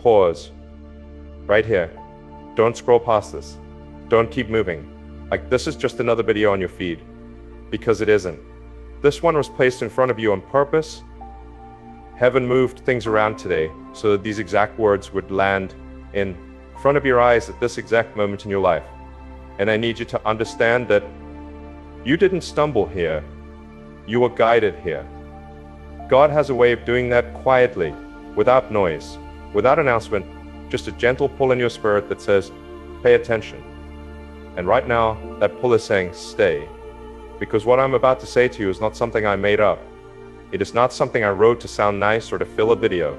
pause right here. Don't scroll past this. Don't keep moving. Like this is just another video on your feed. Because it isn't. This one was placed in front of you on purpose. Heaven moved things around today so that these exact words would land in front of your eyes at this exact moment in your life. And I need you to understand that you didn't stumble here. You were guided here. God has a way of doing that quietly, without noise, without announcement, just a gentle pull in your spirit that says, pay attention. And right now, that pull is saying, stay. Because what I'm about to say to you is not something I made up. It is not something I wrote to sound nice or to fill a video.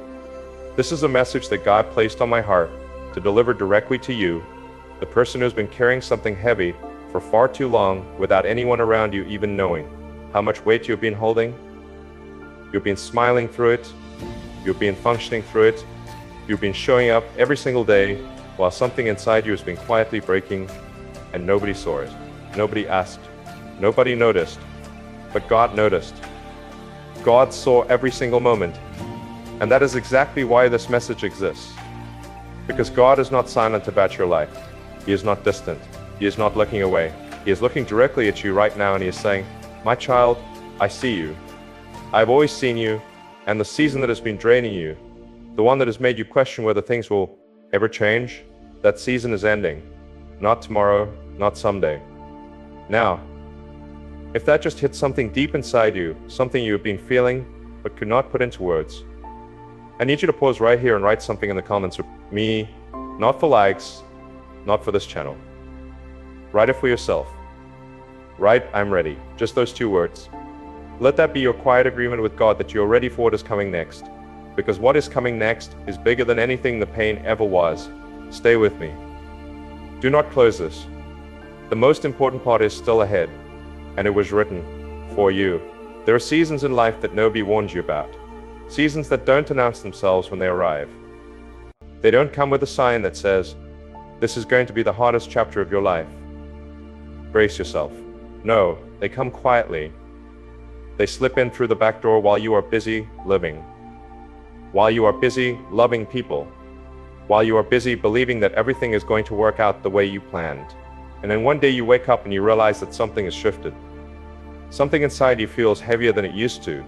This is a message that God placed on my heart to deliver directly to you, the person who's been carrying something heavy for far too long without anyone around you even knowing how much weight you've been holding. You've been smiling through it. You've been functioning through it. You've been showing up every single day while something inside you has been quietly breaking and nobody saw it. Nobody asked. Nobody noticed. But God noticed. God saw every single moment. And that is exactly why this message exists. Because God is not silent about your life. He is not distant. He is not looking away. He is looking directly at you right now and He is saying, my child, I see you. I've always seen you, and the season that has been draining you, the one that has made you question whether things will ever change, that season is ending. Not tomorrow, not someday. Now, if that just hit something deep inside you, something you have been feeling but could not put into words, I need you to pause right here and write something in the comments for me, not for likes, not for this channel. Write it for yourself. Write, I'm ready. Just those 2 words. Let that be your quiet agreement with God that you're ready for what is coming next. Because what is coming next is bigger than anything the pain ever was. Stay with me. Do not close this. The most important part is still ahead, and it was written for you. There are seasons in life that nobody warns you about. Seasons that don't announce themselves when they arrive. They don't come with a sign that says, this is going to be the hardest chapter of your life. Brace yourself. No, they come quietly. They slip in through the back door while you are busy living. While you are busy loving people. While you are busy believing that everything is going to work out the way you planned. And then one day you wake up and you realize that something has shifted. Something inside you feels heavier than it used to.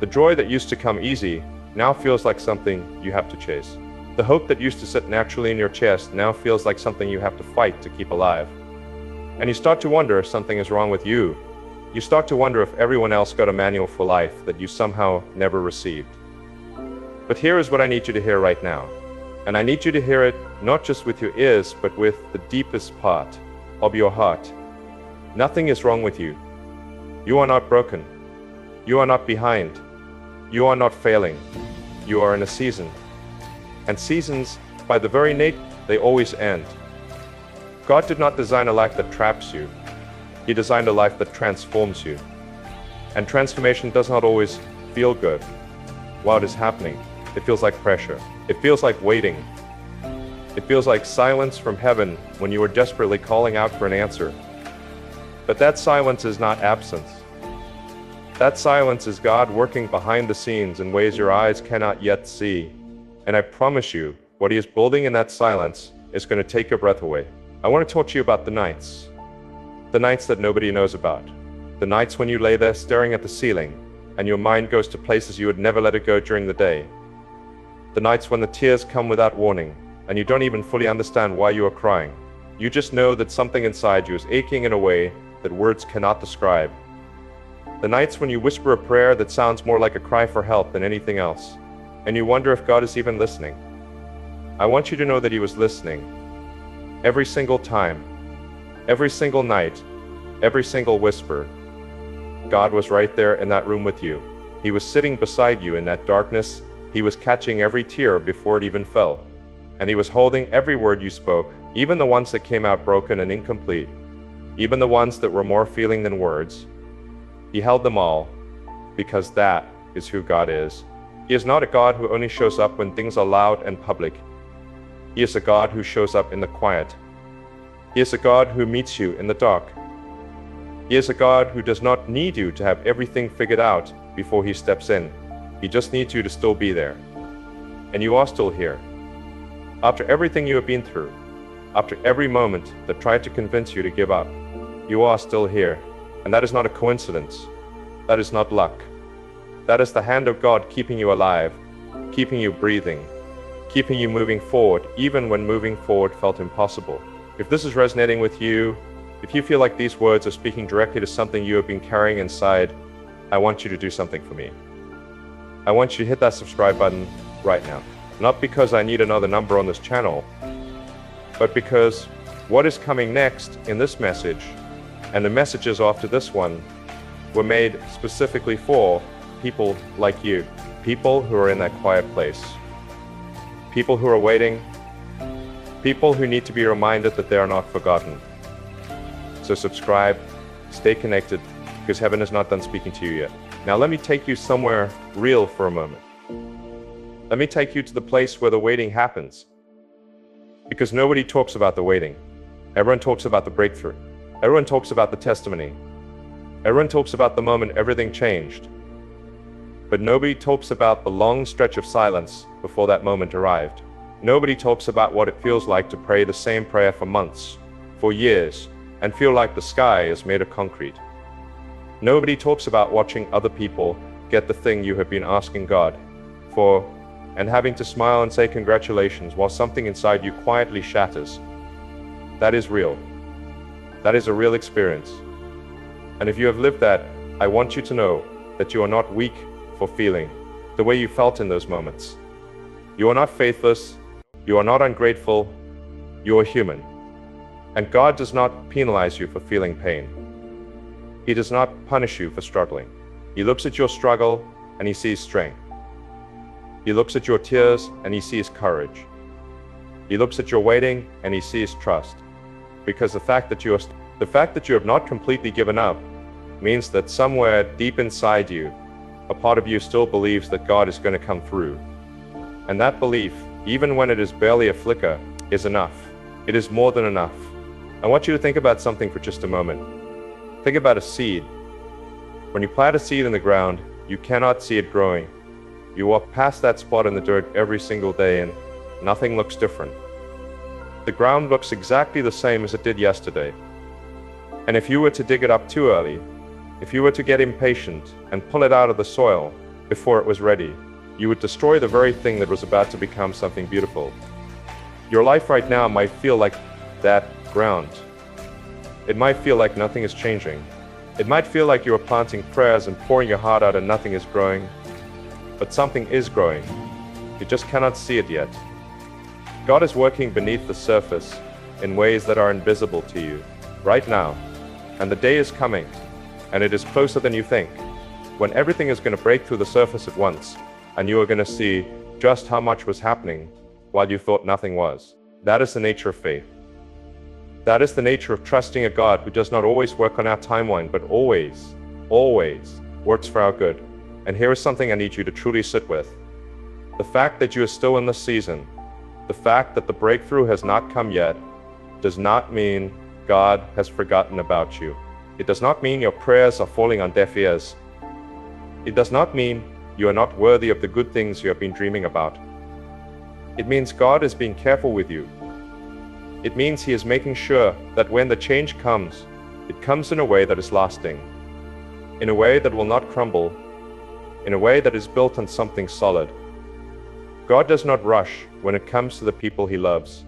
The joy that used to come easy now feels like something you have to chase. The hope that used to sit naturally in your chest now feels like something you have to fight to keep alive. And you start to wonder if something is wrong with you. You start to wonder if everyone else got a manual for life that you somehow never received. But here is what I need you to hear right now. And I need you to hear it not just with your ears, but with the deepest part of your heart. Nothing is wrong with you. You are not broken. You are not behind. You are not failing. You are in a season. And seasons, by the very nature, they always end. God did not design a life that traps you. He designed a life that transforms you. And transformation does not always feel good. While it is happening, it feels like pressure. It feels like waiting. It feels like silence from heaven when you are desperately calling out for an answer. But that silence is not absence. That silence is God working behind the scenes in ways your eyes cannot yet see. And I promise you, what He is building in that silence is going to take your breath away. I want to talk to you about the nights. The nights that nobody knows about. The nights when you lay there staring at the ceiling and your mind goes to places you would never let it go during the day. The nights when the tears come without warning and you don't even fully understand why you are crying. You just know that something inside you is aching in a way that words cannot describe. The nights when you whisper a prayer that sounds more like a cry for help than anything else, and you wonder if God is even listening. I want you to know that He was listening. Every single time. Every single night, every single whisper, God was right there in that room with you. He was sitting beside you in that darkness. He was catching every tear before it even fell. And He was holding every word you spoke, even the ones that came out broken and incomplete, even the ones that were more feeling than words. He held them all, because that is who God is. He is not a God who only shows up when things are loud and public. He is a God who shows up in the quiet. He is a God who meets you in the dark. He is a God who does not need you to have everything figured out before He steps in. He just needs you to still be there. And you are still here. After everything you have been through, after every moment that tried to convince you to give up, you are still here. And that is not a coincidence. That is not luck. That is the hand of God keeping you alive, keeping you breathing, keeping you moving forward, even when moving forward felt impossible. If this is resonating with you, if you feel like these words are speaking directly to something you have been carrying inside, I want you to do something for me. I want you to hit that subscribe button right now. Not because I need another number on this channel, but because what is coming next in this message, and the messages after this one, were made specifically for people like you. People who are in that quiet place. People who are waiting. People who need to be reminded that they are not forgotten. So subscribe, stay connected, because heaven is not done speaking to you yet. Now let me take you somewhere real for a moment. Let me take you to the place where the waiting happens. Because nobody talks about the waiting. Everyone talks about the breakthrough. Everyone talks about the testimony. Everyone talks about the moment everything changed. But nobody talks about the long stretch of silence before that moment arrived. Nobody talks about what it feels like to pray the same prayer for months, for years, and feel like the sky is made of concrete. Nobody talks about watching other people get the thing you have been asking God for, and having to smile and say congratulations while something inside you quietly shatters. That is real. That is a real experience. And if you have lived that, I want you to know that you are not weak for feeling the way you felt in those moments. You are not faithless. You are not ungrateful. You are human. And God does not penalize you for feeling pain. He does not punish you for struggling. He looks at your struggle and he sees strength. He looks at your tears and he sees courage. He looks at your waiting and he sees trust. Because the fact that you have not completely given up means that somewhere deep inside you, a part of you still believes that God is going to come through. And that belief, even when it is barely a flicker, is enough. It is more than enough. I want you to think about something for just a moment. Think about a seed. When you plant a seed in the ground, you cannot see it growing. You walk past that spot in the dirt every single day and nothing looks different. The ground looks exactly the same as it did yesterday. And if you were to dig it up too early, if you were to get impatient and pull it out of the soil before it was ready, you would destroy the very thing that was about to become something beautiful. Your life right now might feel like that ground. It might feel like nothing is changing. It might feel like you are planting prayers and pouring your heart out and nothing is growing. But something is growing. You just cannot see it yet. God is working beneath the surface in ways that are invisible to you right now. And the day is coming, and it is closer than you think, when everything is going to break through the surface at once, and you are going to see just how much was happening while you thought nothing was. That is the nature of faith. That is the nature of trusting a God who does not always work on our timeline, but always, always works for our good. And here is something I need you to truly sit with. The fact that you are still in this season, the fact that the breakthrough has not come yet, does not mean God has forgotten about you. It does not mean your prayers are falling on deaf ears. It does not mean you are not worthy of the good things you have been dreaming about. It means God is being careful with you. It means He is making sure that when the change comes, it comes in a way that is lasting, in a way that will not crumble, in a way that is built on something solid. God does not rush when it comes to the people He loves.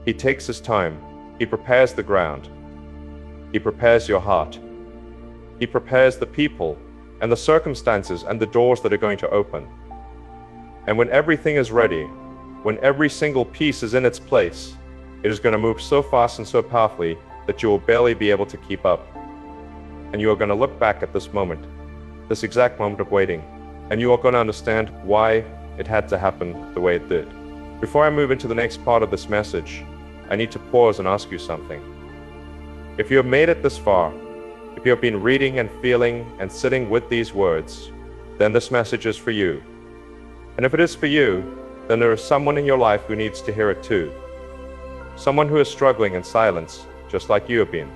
He takes His time. He prepares the ground. He prepares your heart. He prepares the people and the circumstances and the doors that are going to open. And when everything is ready, when every single piece is in its place, it is going to move so fast and so powerfully that you will barely be able to keep up. And you are going to look back at this moment, this exact moment of waiting, and you are going to understand why it had to happen the way it did. Before I move into the next part of this message, I need to pause and ask you something. If you have made it this far, if you have been reading and feeling and sitting with these words, then this message is for you. And if it is for you, then there is someone in your life who needs to hear it too. Someone who is struggling in silence, just like you have been.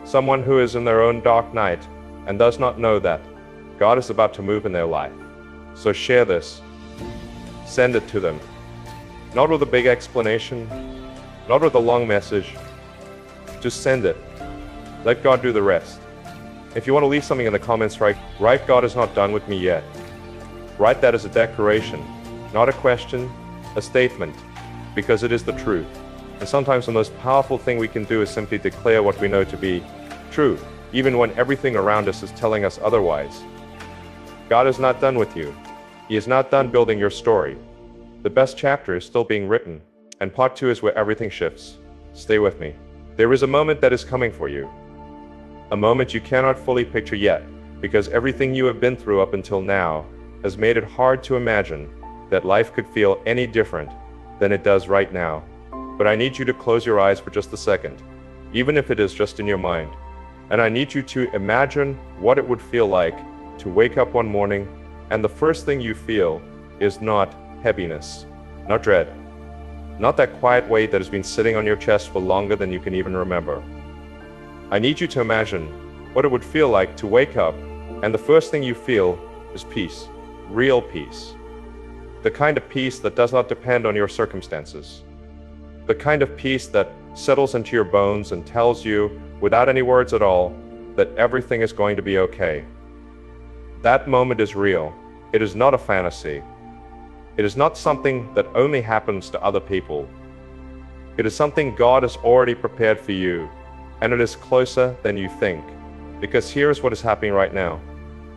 Someone who is in their own dark night and does not know that God is about to move in their life. So share this. Send it to them. Not with a big explanation, not with a long message. Just send it. Let God do the rest. If you want to leave something in the comments, write God is not done with me yet. Write that as a declaration, not a question, a statement, because it is the truth. And sometimes the most powerful thing we can do is simply declare what we know to be true, even when everything around us is telling us otherwise. God is not done with you. He is not done building your story. The best chapter is still being written, and part 2 is where everything shifts. Stay with me. There is a moment that is coming for you. A moment you cannot fully picture yet, because everything you have been through up until now has made it hard to imagine that life could feel any different than it does right now. But I need you to close your eyes for just a second, even if it is just in your mind. And I need you to imagine what it would feel like to wake up one morning and the first thing you feel is not heaviness, not dread, not that quiet weight that has been sitting on your chest for longer than you can even remember. I need you to imagine what it would feel like to wake up and the first thing you feel is peace, real peace. The kind of peace that does not depend on your circumstances. The kind of peace that settles into your bones and tells you, without any words at all, that everything is going to be okay. That moment is real. It is not a fantasy. It is not something that only happens to other people. It is something God has already prepared for you, and it is closer than you think. Because here is what is happening right now.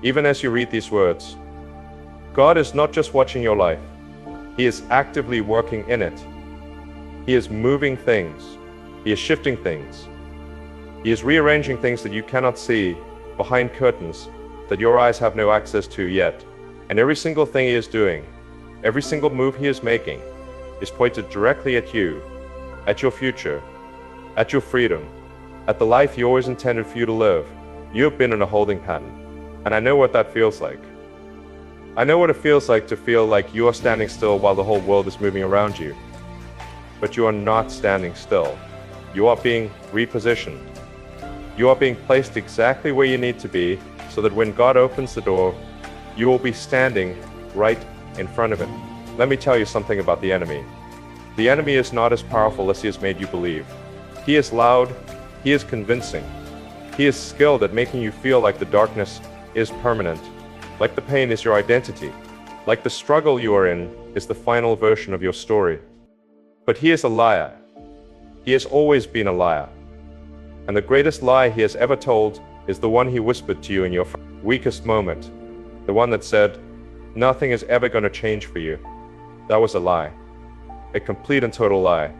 Even as you read these words, God is not just watching your life. He is actively working in it. He is moving things. He is shifting things. He is rearranging things that you cannot see behind curtains that your eyes have no access to yet. And every single thing He is doing, every single move He is making, is pointed directly at you, at your future, at your freedom, at the life He always intended for you to live. You have been in a holding pattern, and I know what that feels like. I know what it feels like to feel like you are standing still while the whole world is moving around you. But you are not standing still. You are being repositioned. You are being placed exactly where you need to be so that when God opens the door, you will be standing right in front of it. Let me tell you something about the enemy. The enemy is not as powerful as he has made you believe. He is loud. He is convincing. He is skilled at making you feel like the darkness is permanent, like the pain is your identity, like the struggle you are in is the final version of your story. But he is a liar. He has always been a liar. And the greatest lie he has ever told is the one he whispered to you in your weakest moment. The one that said, nothing is ever going to change for you. That was a lie. A complete and total lie.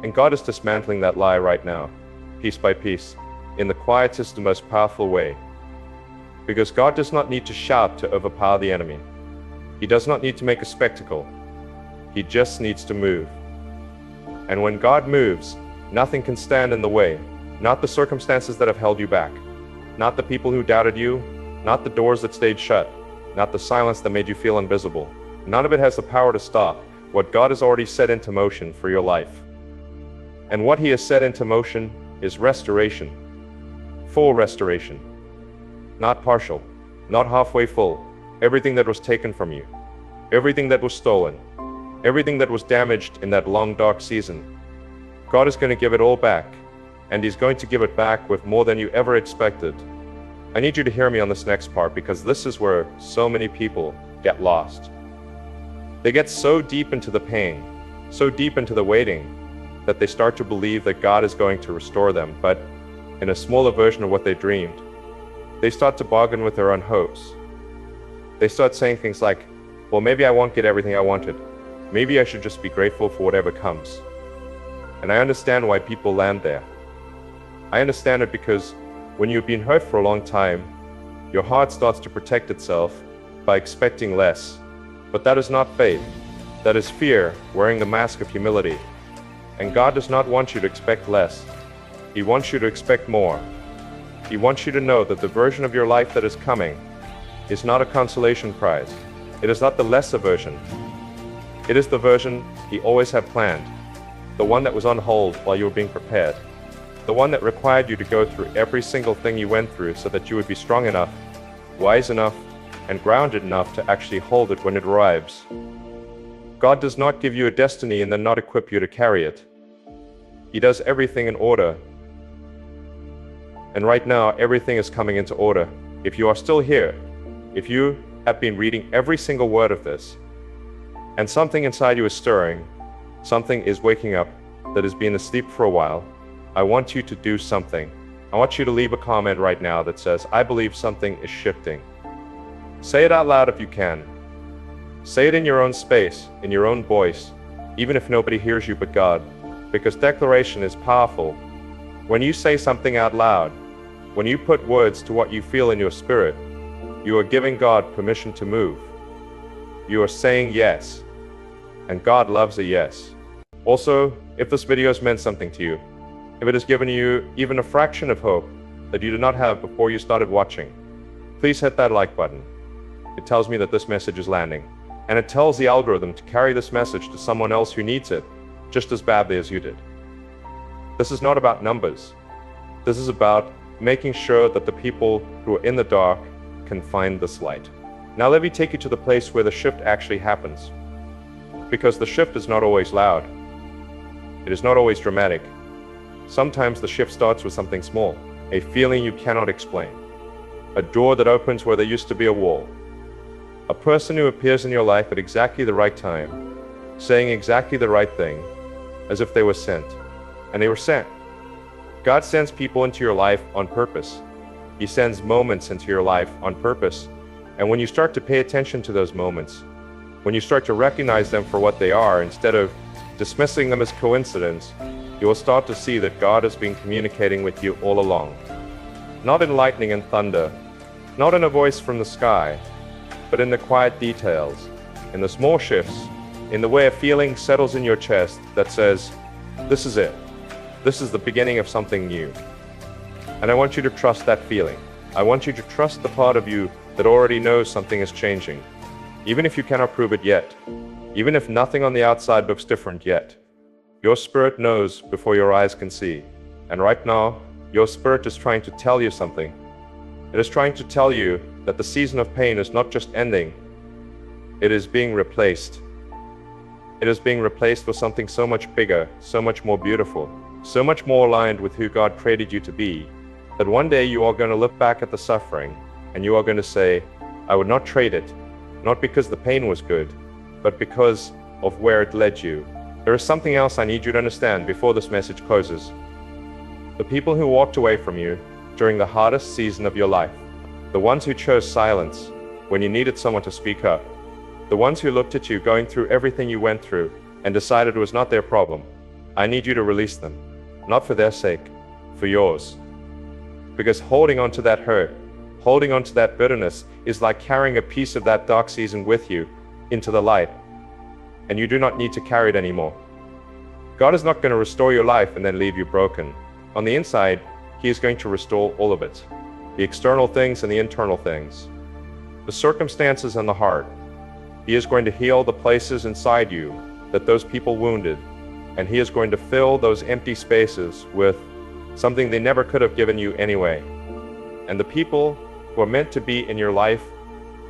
And God is dismantling that lie right now, piece by piece, in the quietest and most powerful way. Because God does not need to shout to overpower the enemy. He does not need to make a spectacle. He just needs to move. And when God moves, nothing can stand in the way. Not the circumstances that have held you back. Not the people who doubted you. Not the doors that stayed shut. Not the silence that made you feel invisible. None of it has the power to stop what God has already set into motion for your life. And what He has set into motion is restoration. Full restoration. Not partial. Not halfway full. Everything that was taken from you. Everything that was stolen. Everything that was damaged in that long dark season. God is going to give it all back. And He's going to give it back with more than you ever expected. I need you to hear me on this next part because this is where so many people get lost. They get so deep into the pain, so deep into the waiting, that they start to believe that God is going to restore them, but in a smaller version of what they dreamed. They start to bargain with their own hopes. They start saying things like, well, maybe I won't get everything I wanted. Maybe I should just be grateful for whatever comes. And I understand why people land there. I understand it because when you've been hurt for a long time, your heart starts to protect itself by expecting less. But that is not faith. That is fear wearing the mask of humility. And God does not want you to expect less. He wants you to expect more. He wants you to know that the version of your life that is coming is not a consolation prize. It is not the lesser version. It is the version He always had planned. The one that was on hold while you were being prepared. The one that required you to go through every single thing you went through so that you would be strong enough, wise enough, and grounded enough to actually hold it when it arrives. God does not give you a destiny and then not equip you to carry it. He does everything in order. And right now, everything is coming into order. If you are still here, if you have been reading every single word of this, and something inside you is stirring, something is waking up that has been asleep for a while, I want you to do something. I want you to leave a comment right now that says, I believe something is shifting. Say it out loud if you can. Say it in your own space, in your own voice, even if nobody hears you but God, because declaration is powerful. When you say something out loud, when you put words to what you feel in your spirit, you are giving God permission to move. You are saying yes, and God loves a yes. Also, if this video has meant something to you, if it has given you even a fraction of hope that you did not have before you started watching, please hit that like button. It tells me that this message is landing, and it tells the algorithm to carry this message to someone else who needs it just as badly as you did. This is not about numbers. This is about making sure that the people who are in the dark can find this light. Now let me take you to the place where the shift actually happens. Because the shift is not always loud. It is not always dramatic. Sometimes the shift starts with something small, a feeling you cannot explain, a door that opens where there used to be a wall, a person who appears in your life at exactly the right time, saying exactly the right thing, as if they were sent. And they were sent. God sends people into your life on purpose. He sends moments into your life on purpose. And when you start to pay attention to those moments, when you start to recognize them for what they are, instead of dismissing them as coincidence, you will start to see that God has been communicating with you all along. Not in lightning and thunder, not in a voice from the sky, but in the quiet details, in the small shifts, in the way a feeling settles in your chest that says, this is it. This is the beginning of something new. And I want you to trust that feeling. I want you to trust the part of you that already knows something is changing, even if you cannot prove it yet, even if nothing on the outside looks different yet. Your spirit knows before your eyes can see. And right now, your spirit is trying to tell you something. It is trying to tell you that the season of pain is not just ending, it is being replaced. It is being replaced with something so much bigger, so much more beautiful, so much more aligned with who God created you to be, that one day you are going to look back at the suffering and you are going to say, I would not trade it, not because the pain was good, but because of where it led you. There is something else I need you to understand before this message closes. The people who walked away from you during the hardest season of your life, the ones who chose silence when you needed someone to speak up, the ones who looked at you going through everything you went through and decided it was not their problem, I need you to release them, not for their sake, for yours. Because holding on to that hurt, holding on to that bitterness is like carrying a piece of that dark season with you into the light, and you do not need to carry it anymore. God is not going to restore your life and then leave you broken. On the inside, He is going to restore all of it, the external things and the internal things, the circumstances and the heart. He is going to heal the places inside you that those people wounded, and He is going to fill those empty spaces with something they never could have given you anyway. And the people who are meant to be in your life,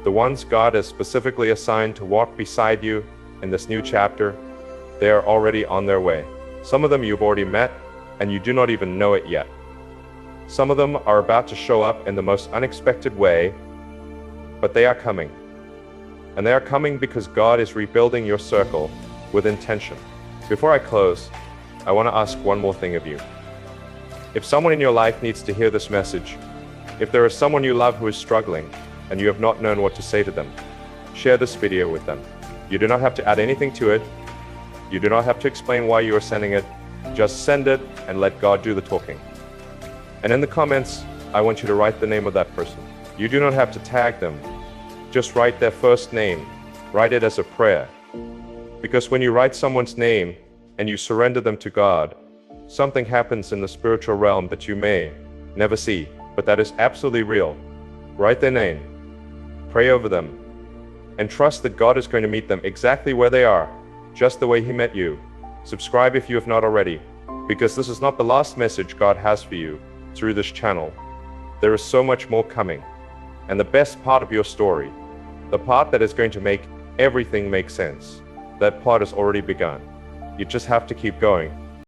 the ones God has specifically assigned to walk beside you in this new chapter, they are already on their way. Some of them you've already met, and you do not even know it yet. Some of them are about to show up in the most unexpected way, but they are coming. And they are coming because God is rebuilding your circle with intention. Before I close, I want to ask one more thing of you. If someone in your life needs to hear this message, if there is someone you love who is struggling and you have not known what to say to them, share this video with them. You do not have to add anything to it. You do not have to explain why you are sending it. Just send it and let God do the talking. And in the comments, I want you to write the name of that person. You do not have to tag them. Just write their first name. Write it as a prayer. Because when you write someone's name and you surrender them to God, something happens in the spiritual realm that you may never see, but that is absolutely real. Write their name. Pray over them. And trust that God is going to meet them exactly where they are, just the way He met you. Subscribe if you have not already, because this is not the last message God has for you through this channel. There is so much more coming. And the best part of your story, the part that is going to make everything make sense, That plot has already begun. You just have to keep going.